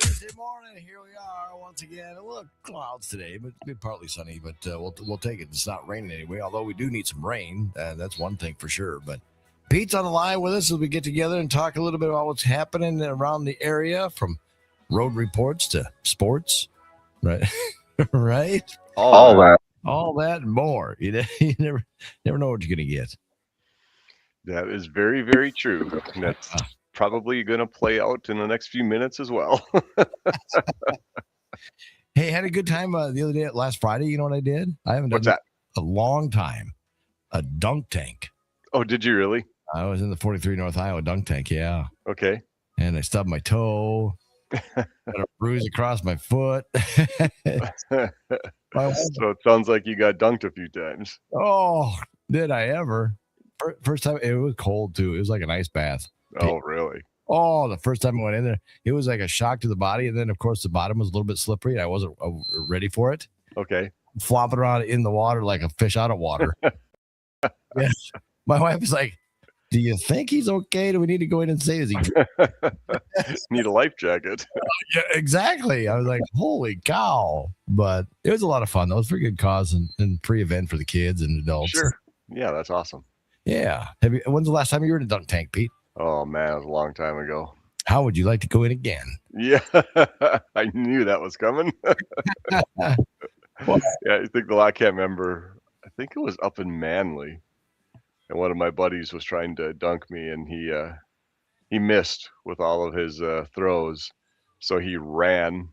Tuesday morning, here we are once again. A little clouds today, but it's been partly sunny. But we'll take it. It's not raining anyway. Although we do need some rain, that's one thing for sure. But Pete's on the line with us as we get together and talk a little bit about what's happening around the area, from road reports to sports, right? Right? All that. All that and more. You never know what you're gonna get. That is very, very true. And that's probably going to play out in the next few minutes as well. Hey, had a good time the other day, last Friday. You know what I did? I haven't done What's that? a long time. A dunk tank. Oh, did you really? I was in the 43 North Iowa dunk tank, yeah. Okay. And I stubbed my toe, got a bruise across my foot. So it sounds like you got dunked a few times. Oh, did I ever? First time, it was cold too. It was like an ice bath. Oh, really? Oh, the first time I went in there, it was like a shock to the body. And then, of course, the bottom was a little bit slippery. I wasn't ready for it. Okay. Flopping around in the water like a fish out of water. Yeah. My wife was like, "Do you think he's okay? Do we need to go in and say, is he?" Need a life jacket. Yeah, exactly. I was like, "Holy cow!" But it was a lot of fun. That was for a good cause and free event for the kids and adults. Sure. Yeah, that's awesome. Yeah. When's the last time you were in a dunk tank, Pete? Oh, man, it was a long time ago. How would you like to go in again? Yeah, I knew that was coming. Yeah, I think I can't remember. I think it was up in Manly, and one of my buddies was trying to dunk me, and he missed with all of his throws, so he ran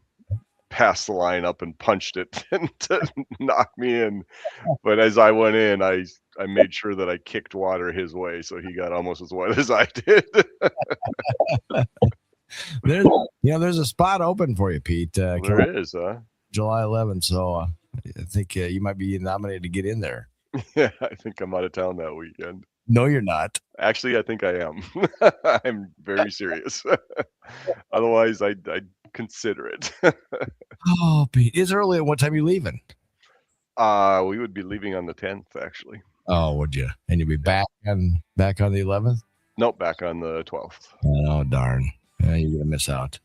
past the line up and punched it to knock me in. But as I went in, I made sure that I kicked water his way, so he got almost as wet as I did. There's a spot open for you, Pete. There is, huh? July 11th, so I think you might be nominated to get in there. Yeah, I think I'm out of town that weekend. No, you're not. Actually, I think I am. I'm very serious. Otherwise, I'd consider it. Oh, Pete, it's early. What time are you leaving? We would be leaving on the 10th, actually. Oh, would you? And you'll be back on the 11th? Nope, back on the 12th. Oh, darn. You're gonna miss out.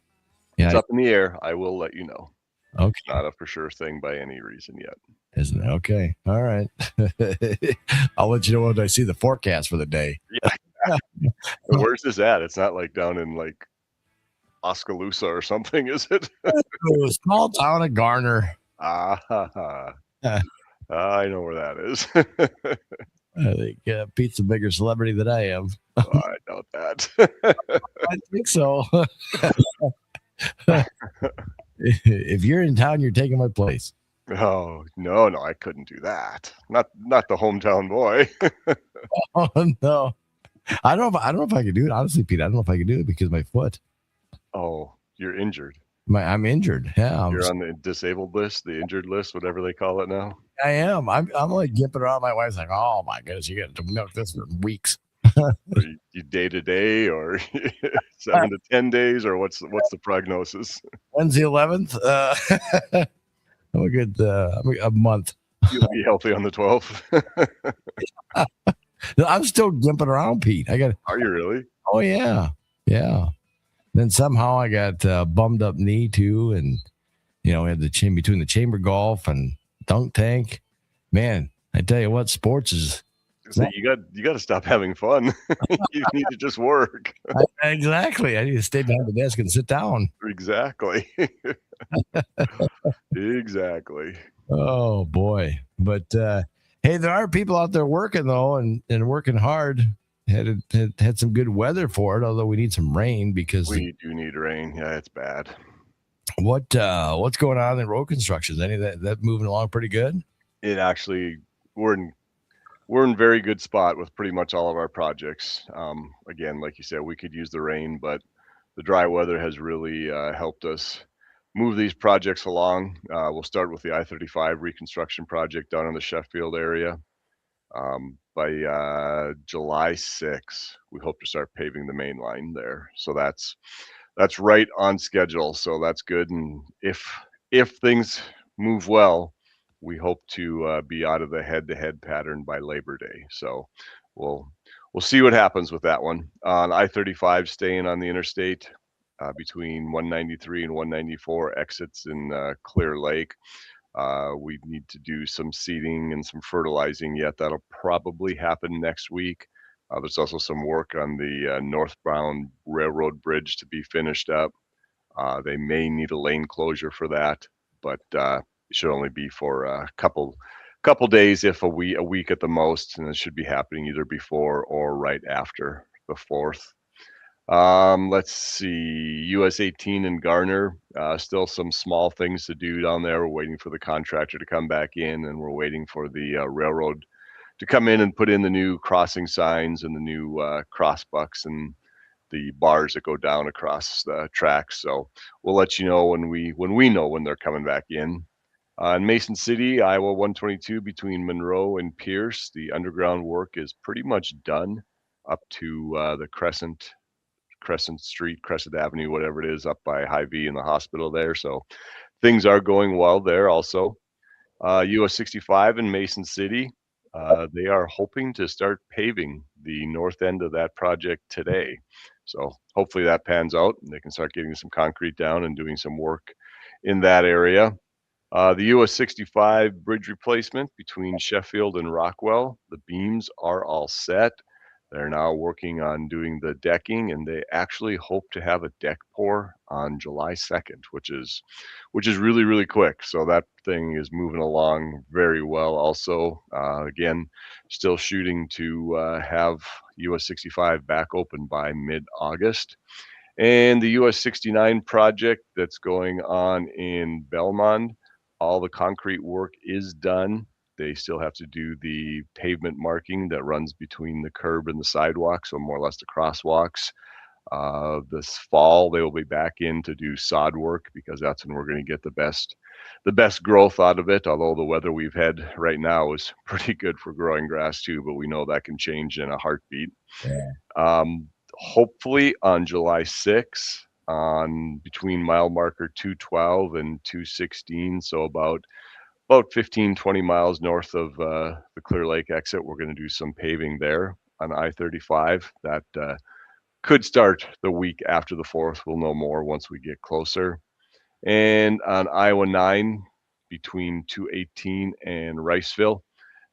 Yeah, it's up in the air. I will let you know. Okay. It's not a for sure thing by any reason yet. Isn't it? Okay. All right. I'll let you know when I see the forecast for the day. Yeah. Where's this at? It's not like down in like Oskaloosa or something, is it? Oh, small town of Garner. I know where that is. I think Pete's a bigger celebrity than I am. Oh, I doubt that. I think so. If you're in town, you're taking my place. Oh, no, I couldn't do that. Not the hometown boy. Oh no. I don't know if I could do it. Honestly, Pete, I don't know if I could do it because of my foot. Oh, you're injured. I'm injured. Yeah. You're on the disabled list, the injured list, whatever they call it now. I am. I'm like gimping around. My wife's like, "Oh my goodness, you got to milk this for weeks." You day to day, or 7 to 10 days, or what's the prognosis? When's the 11th? I'm a good a month. You'll be healthy on the 12th. I'm still gimping around, Pete. Are you really? Oh yeah. Then somehow I got bummed up knee too, and we had the chain between the chamber golf and dunk tank. Man, I tell you what, sports is. So you got to stop having fun. You need to just work. Exactly. I need to stay behind the desk and sit down. Exactly. Exactly. Oh boy. But hey, there are people out there working though, and working hard. Had some good weather for it, although we need some rain because we do need rain. Yeah, it's bad. What's going on in road construction? Is any of that moving along pretty good? It actually, we're in very good spot with pretty much all of our projects. Again, like you said, we could use the rain, but the dry weather has really helped us move these projects along. We'll start with the I-35 reconstruction project down in the Sheffield area. By July 6th, we hope to start paving the main line there. So that's right on schedule. So that's good. And if things move well, we hope to be out of the head-to-head pattern by Labor Day. So we'll see what happens with that one. On I-35, staying on the interstate, between 193 and 194 exits in Clear Lake. We need to do some seeding and some fertilizing yet. That'll probably happen next week. There's also some work on the northbound railroad bridge to be finished up. They may need a lane closure for that, but it should only be for a couple days, if a week at the most, and it should be happening either before or right after the 4th. Let's see, US 18 and Garner, still some small things to do down there. We're waiting for the contractor to come back in, and we're waiting for the railroad to come in and put in the new crossing signs and the new cross bucks and the bars that go down across the tracks. So we'll let you know when we know when they're coming back in. In Mason City, Iowa 122 between Monroe and Pierce, the underground work is pretty much done up to the Crescent Street, Crescent Avenue, whatever it is, up by Hy-Vee and the hospital there. So things are going well there also. US 65 in Mason City, they are hoping to start paving the north end of that project today. So hopefully that pans out and they can start getting some concrete down and doing some work in that area. The US 65 bridge replacement between Sheffield and Rockwell, the beams are all set. They're now working on doing the decking, and they actually hope to have a deck pour on July 2nd, which is really, really quick. So that thing is moving along very well. Also, again, still shooting to have US 65 back open by mid-August. And the US 69 project that's going on in Belmont, all the concrete work is done. They still have to do the pavement marking that runs between the curb and the sidewalk, so more or less the crosswalks. This fall, they will be back in to do sod work because that's when we're going to get the best growth out of it. Although the weather we've had right now is pretty good for growing grass too, but we know that can change in a heartbeat. Yeah. Hopefully on July 6th, on between mile marker 212 and 216, so about 15, 20 miles north of the Clear Lake exit, we're going to do some paving there on I-35. That could start the week after the 4th. We'll know more once we get closer. And on Iowa 9, between 218 and Riceville,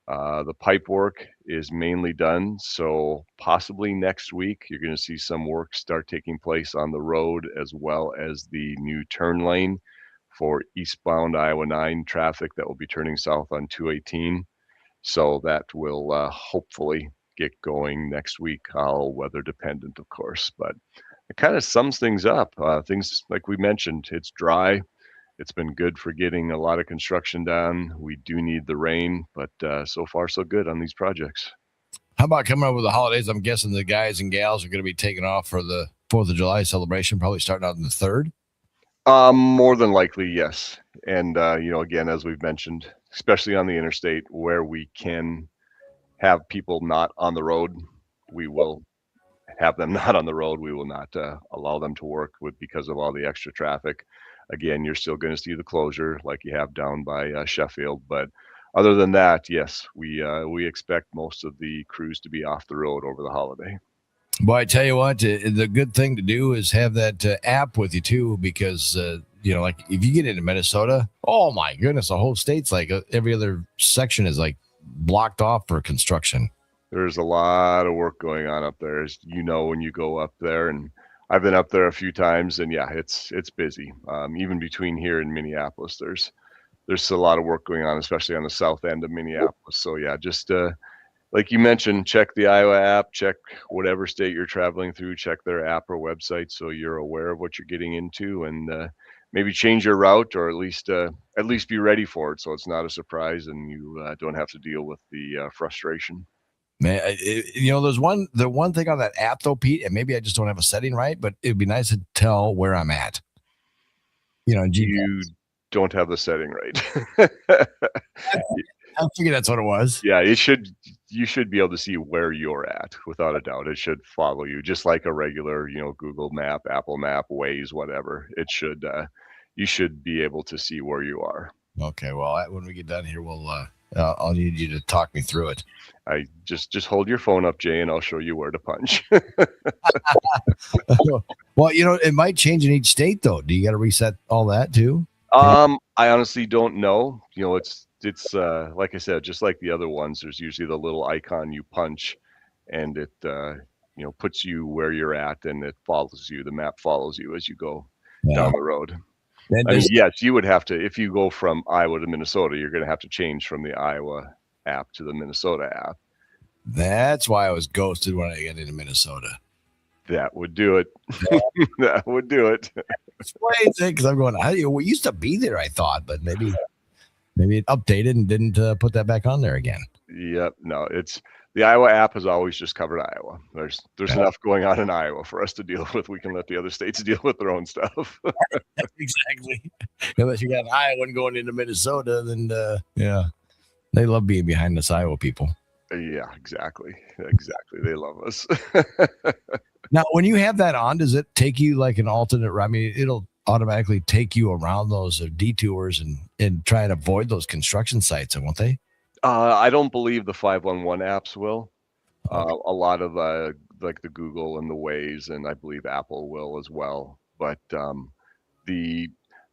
the pipe work is mainly done. So possibly next week, you're going to see some work start taking place on the road, as well as the new turn lane for eastbound Iowa 9 traffic that will be turning south on 218. So that will hopefully get going next week, all weather dependent, of course. But it kind of sums things up. Things like we mentioned, it's dry. It's been good for getting a lot of construction done. We do need the rain, but so far so good on these projects. How about coming up with the holidays? I'm guessing the guys and gals are going to be taking off for the 4th of July celebration, probably starting out on the 3rd. More than likely, yes. And again, as we've mentioned, especially on the interstate where we can have people not on the road, we will have them not on the road. We will not allow them to work because of all the extra traffic. Again, you're still going to see the closure like you have down by Sheffield, but other than that, yes, we expect most of the crews to be off the road over the holiday. Boy, I tell you what, the good thing to do is have that app with you too, because like if you get into Minnesota, oh my goodness, the whole state's like every other section is like blocked off for construction. There's a lot of work going on up there, as you know, when you go up there, and I've been up there a few times, and yeah, it's busy. Even between here and Minneapolis, there's a lot of work going on, especially on the south end of Minneapolis. So yeah, just like you mentioned, check the Iowa app, check whatever state you're traveling through, check their app or website so you're aware of what you're getting into, and maybe change your route, or at least be ready for it so it's not a surprise and you don't have to deal with the frustration. Man, there's the one thing on that app though, Pete, and maybe I just don't have a setting right, but it'd be nice to tell where I'm at. You don't have the setting right. I figured that's what it was. Yeah, you should be able to see where you're at without a doubt. It should follow you just like a regular, Google Map, Apple Map, Waze, whatever. It should you should be able to see where you are. Okay, well, when we get done here, we'll I'll need you to talk me through it. I just hold your phone up, Jay, and I'll show you where to punch. Well, it might change in each state, though. Do you got to reset all that too? I honestly don't know. It's like I said, just like the other ones. There's usually the little icon you punch, and it puts you where you're at, and it follows you. The map follows you as you go down the road. I mean, yes, you would have to, if you go from Iowa to Minnesota, you're going to have to change from the Iowa app to the Minnesota app. That's why I was ghosted when I got into Minnesota. That would do it. That would do it. Explains it, because I'm going, we used to be there, I thought, but maybe it updated and didn't put that back on there again. Yep. No, the Iowa app has always just covered Iowa. There's enough going on in Iowa for us to deal with. We can let the other states deal with their own stuff. Exactly. Unless you got an Iowan going into Minnesota, then they love being behind us Iowa people. Yeah, exactly. They love us. Now, when you have that on, does it take you like an alternate? I mean, it'll automatically take you around those detours and try and avoid those construction sites, won't they? I don't believe the 511 apps will. A lot of like the Google and the Waze, and I believe Apple will as well. But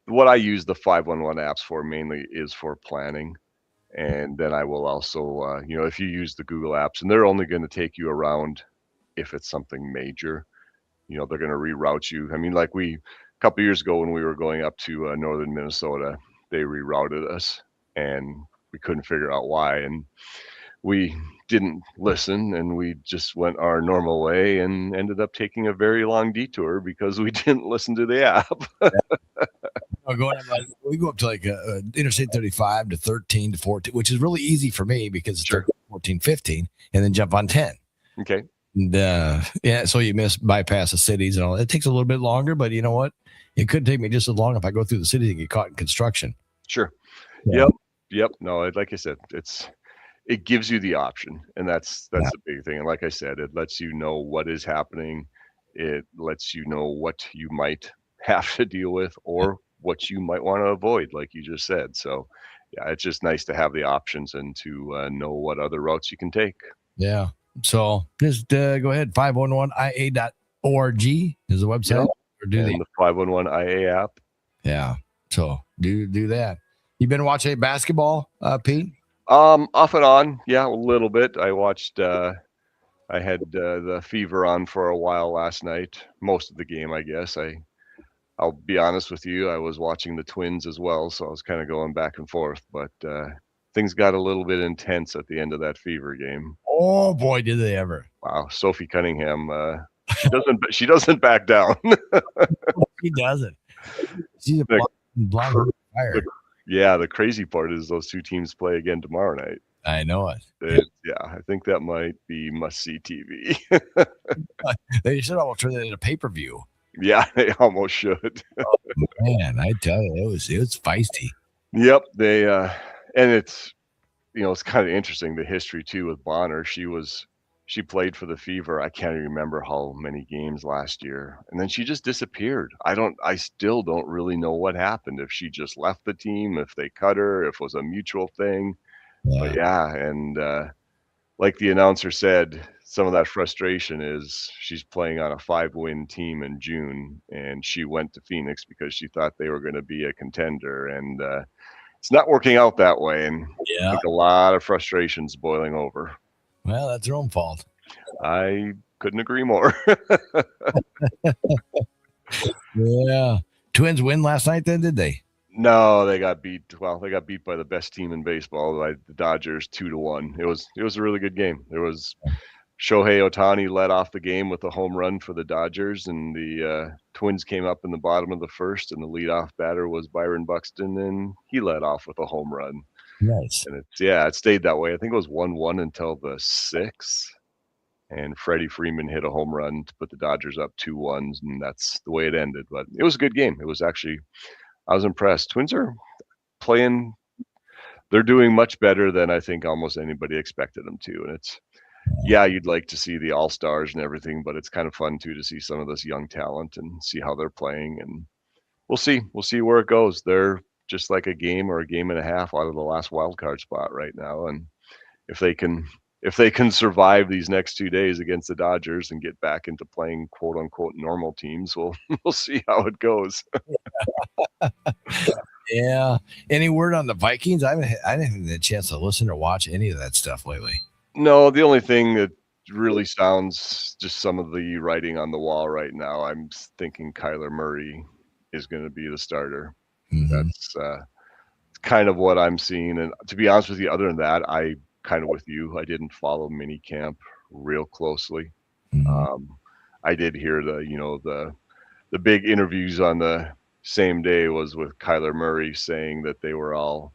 what I use the 511 apps for mainly is for planning. And then I will also, if you use the Google apps, and they're only going to take you around if it's something major, they're going to reroute you. I mean, like a couple years ago when we were going up to northern Minnesota, they rerouted us and we couldn't figure out why. And we didn't listen, and we just went our normal way and ended up taking a very long detour because we didn't listen to the app. We go up to like Interstate 35 to 13 to 14, which is really easy for me because it's 13, 14, 15, and then jump on 10. Okay. And so you bypass the cities and all. It takes a little bit longer, but you know what? It could take me just as long if I go through the city and get caught in construction. Sure. Yeah. Yep. No, like I said, it gives you the option, and that's the big thing. And like I said, it lets you know what is happening. It lets you know what you might have to deal with or what you might want to avoid, like you just said. So yeah, it's just nice to have the options and to know what other routes you can take. Yeah. So just go ahead. 511ia.org is the website. Yep. And the 511IA app. Yeah. So do that. You been watching basketball, Pete? Off and on. Yeah, a little bit. I watched, I had the Fever on for a while last night. Most of the game, I guess. I'll be honest with you, I was watching the Twins as well, so I was kind of going back and forth. But things got a little bit intense at the end of that Fever game. Oh boy, did they ever! Wow, Sophie Cunningham, she doesn't back down. She doesn't. She's a blonde fire. Yeah, the crazy part is those two teams play again tomorrow night. I know it. Yeah, I think that might be must-see TV. They should almost turn it into pay-per-view. Yeah, they almost should. Oh, man, I tell you, it was feisty. Yep, they and it's it's kind of interesting, the history too with Bonner. She played for the Fever. I can't even remember how many games last year, and then she just disappeared. I still don't really know what happened. If she just left the team, if they cut her, if it was a mutual thing. Yeah. But yeah, and like the announcer said, some of that frustration is she's playing on a 5-win team in June, and she went to Phoenix because she thought they were going to be a contender, and it's not working out that way. And I think a lot of frustrations boiling over. Well, that's her own fault. I couldn't agree more. Yeah. Twins win last night then, did they? No, they got beat. Well, they got beat by the best team in baseball, by the Dodgers, 2-1. It was a really good game. There was Shohei Ohtani led off the game with a home run for the Dodgers, and the Twins came up in the bottom of the first, and the leadoff batter was Byron Buxton, and he led off with a home run. Nice. And it stayed that way. I think it was 1-1 until the 6th, and Freddie Freeman hit a home run to put the Dodgers up 2-1, and that's the way it ended. But it was a good game. It was actually, I was impressed. Twins are playing. They're doing much better than I think almost anybody expected them to. And it's, you'd like to see the all-stars and everything, but it's kind of fun too to see some of this young talent and see how they're playing. And we'll see where it goes. They're just like a game or a game and a half out of the last wild card spot right now. And if they can survive these next 2 days against the Dodgers and get back into playing quote unquote normal teams, we'll see how it goes. Yeah. Any word on the Vikings? I didn't have a chance to listen or watch any of that stuff lately. No, the only thing that really sounds just some of the writing on the wall right now, I'm thinking Kyler Murray is going to be the starter. Mm-hmm. That's kind of what I'm seeing. And to be honest with you, other than that, I kind of with you, I didn't follow minicamp real closely. Mm-hmm. I did hear the big interviews on the same day was with Kyler Murray saying that they were all,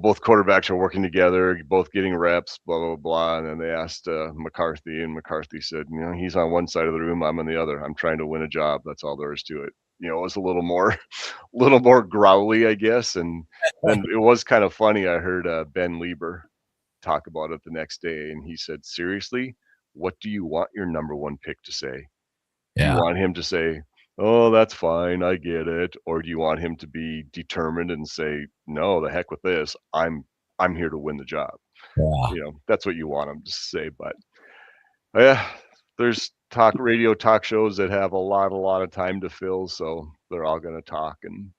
both quarterbacks are working together, both getting reps, blah, blah, blah. And then they asked McCarthy, and McCarthy said, he's on one side of the room, I'm on the other. I'm trying to win a job. That's all there is to it. It was a little more growly, I guess. And then it was kind of funny. I heard Ben Lieber talk about it the next day, and he said, seriously, what do you want your number one pick to say? Do you want him to say, oh, that's fine, I get it? Or do you want him to be determined and say, no, the heck with this, I'm here to win the job? Yeah. That's what you want him to say. But yeah, there's radio talk shows that have a lot of time to fill, so they're all going to talk and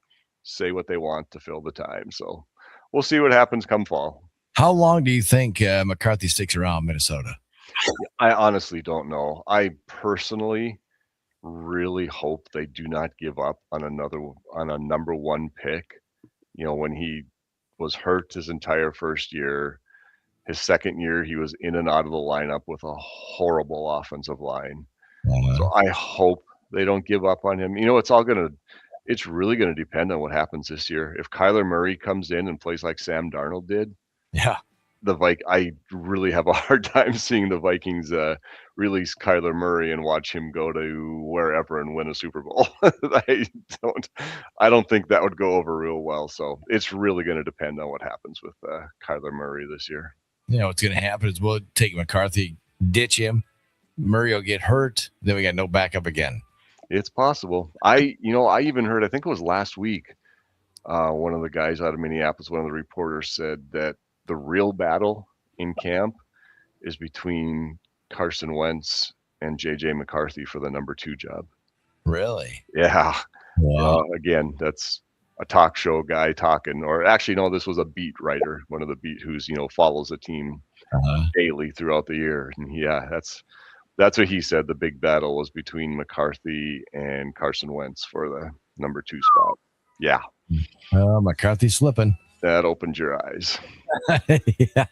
say what they want to fill the time. So we'll see what happens come fall. How long do you think McCarthy sticks around Minnesota? I honestly don't know. I personally really hope they do not give up on a number one pick. When he was hurt his entire first year, his second year, he was in and out of the lineup with a horrible offensive line. So I hope they don't give up on him. It's really going to depend on what happens this year. If Kyler Murray comes in and plays like Sam Darnold did, yeah, I really have a hard time seeing the Vikings release Kyler Murray and watch him go to wherever and win a Super Bowl. I don't think that would go over real well. So it's really going to depend on what happens with Kyler Murray this year. What's going to happen is we'll take McCarthy, ditch him, Murray will get hurt, then we got no backup again. It's possible. I even heard, I think it was last week, one of the guys out of Minneapolis, one of the reporters said that the real battle in camp is between Carson Wentz and JJ McCarthy for the number 2 job. Really? Yeah. Wow. Again, that's a talk show guy talking, or actually, no, this was a beat writer, one of the beat who's, follows the team daily throughout the year. And yeah, that's what he said. The big battle was between McCarthy and Carson Wentz for the number 2 spot. Yeah. McCarthy's slipping. That opened your eyes. Yeah.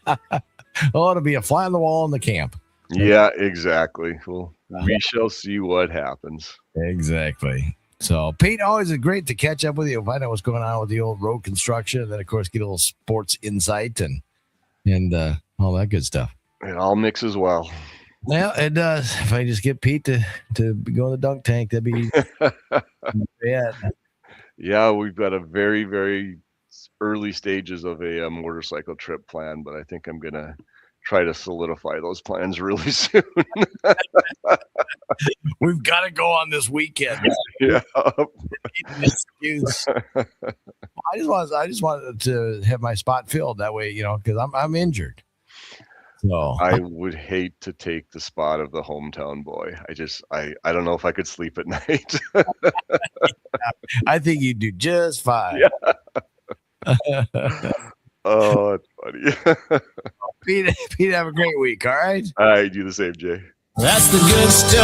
Oh, it'll be a fly on the wall in the camp. Yeah, exactly. Well, we shall see what happens. Exactly. So, Pete, always great to catch up with you, find out what's going on with the old road construction, and then, of course, get a little sports insight and all that good stuff. It all mixes well. Well, it does. If I just get Pete to go in the dunk tank, that'd be bad. Yeah, we've got a very, very early stages of a motorcycle trip plan, but I think I'm going to try to solidify those plans really soon. We've got to go on this weekend. Yeah. Excuse. I just wanted to have my spot filled that way, because I'm injured. So I would hate to take the spot of the hometown boy. I don't know if I could sleep at night. I think you do just fine. Yeah. Oh, that's funny. Pete, have a great week. All right. All right, do the same, Jay. That's the good stuff.